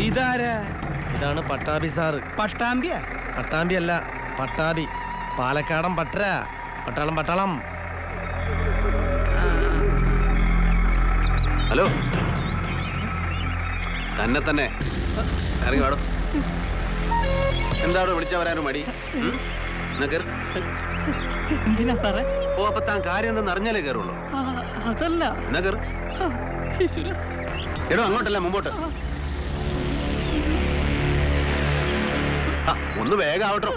ഇതാരാ? ഇതാണ് പട്ടാമ്പി സാറ്. പട്ടാമ്പിയാ? പട്ടാമ്പി അല്ല, പട്ടാമ്പി. പാലക്കാടൻ പട്ടര. പട്ടാളം പട്ടാളം. ഹലോ, തന്നെ ഇറങ്ങി വേണം. എന്താണോ വിളിച്ചാ വരാനും മടി? എന്തിനാ സാറേ? ഓ, അപ്പൊ താൻ കാര്യം എന്തെന്ന് അറിഞ്ഞാലേ കയറുള്ളൂ. അതല്ല. എന്നാ കയറും. എടോ, അങ്ങോട്ടല്ല മുമ്പോട്ട്. ഒന്ന് വേഗം ആവട്ടോ.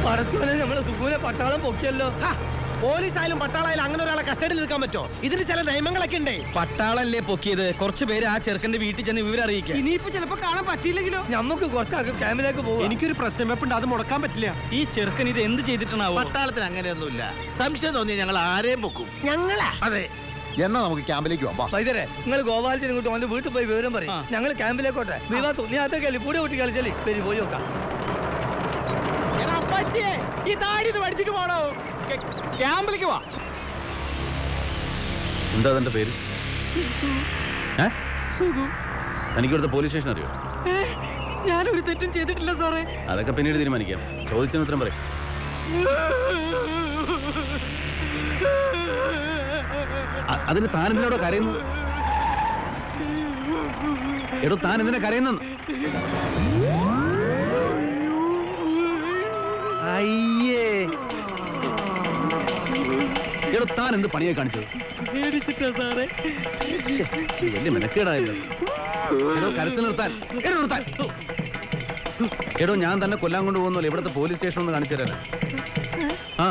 പറച്ചോനെ, നമ്മളെ സുഖൂനെ പട്ടാളം പൊക്കിയല്ലോ. പോലീസായാലും പട്ടാളായാലും അങ്ങനെ ഒരാളെ കസ്റ്റഡിയിൽ എടുക്കാൻ പറ്റോ? ഇതിന് ചില നിയമങ്ങളൊക്കെ ഉണ്ടേ. പട്ടാളല്ലേ പൊക്കിയത്? കുറച്ച് പേര് ആ ചെറുക്കന്റെ വീട്ടിൽ ചെന്ന് വിവരം അറിയിക്കുക. ഇനിയിപ്പോ ചിലപ്പോ കാണാൻ പറ്റിയില്ലെങ്കിലോ? നമുക്ക് കുറച്ച് ക്യാമ്പിലേക്ക് പോകും. എനിക്കൊരു പ്രശ്നം വെപ്പുണ്ട്, അത് മുടക്കാൻ പറ്റില്ല. ഈ ചെറുക്കൻ ഇത് എന്ത് ചെയ്തിട്ടാണാവോ? പട്ടാളത്തിന് അങ്ങനെയൊന്നുമില്ല. സംശയം തോന്നി ഞങ്ങൾ ആരെയും പൊക്കും. ഞങ്ങളാ? അതെ. എന്നാ നമുക്ക് ക്യാമ്പിലേക്ക് പോവാം. വൈദ്യരെ, നിങ്ങൾ ഗോപാലത്തിന് ഇങ്ങോട്ട് വന്ന് വീട്ടിൽ പോയി വിവരം പറയും. ഞങ്ങൾ ക്യാമ്പിലേക്കോട്ടെ. നീ അതൊക്കെ പൂടെ കൂട്ടി കളിച്ചല്ലേ. പേര് പോയി നോക്കാം. ഈ താടി പഠിച്ചിട്ട് പോണോ? ക്യാമ്പിലേക്ക് വാ. എന്താ തന്റെ പേര്? തനിക്കിവിടുത്തെ പോലീസ് സ്റ്റേഷൻ അറിയോ? ഞാനൊരു തെറ്റും ചെയ്തിട്ടില്ല സാറേ. അതൊക്കെ പിന്നീട് തീരുമാനിക്കാം. ചോദിച്ചതിന് ഉത്തരം പറയും. അതിന് താൻ എന്തിനോടോ കരയുന്നു? എടോ, താൻ എന്തിനാ കരയുന്നു? അയ്യേ, എടോ, താൻ എന്ത് പണിയായി കാണിച്ചത്? പേടിച്ചിട്ടാ സാറേ. വലിയ മെനക്കേടായല്ലോ. എടോ, കരുത്തിൽ നിർത്താൻ. എടോ, നിർത്താൻ. എടോ, ഞാൻ തന്നെ കൊല്ലാൻ കൊണ്ടുപോകുന്നല്ലോ. ഇവിടുത്തെ പോലീസ് സ്റ്റേഷൻ ഒന്ന് കാണിച്ചു തരാൻ. ആ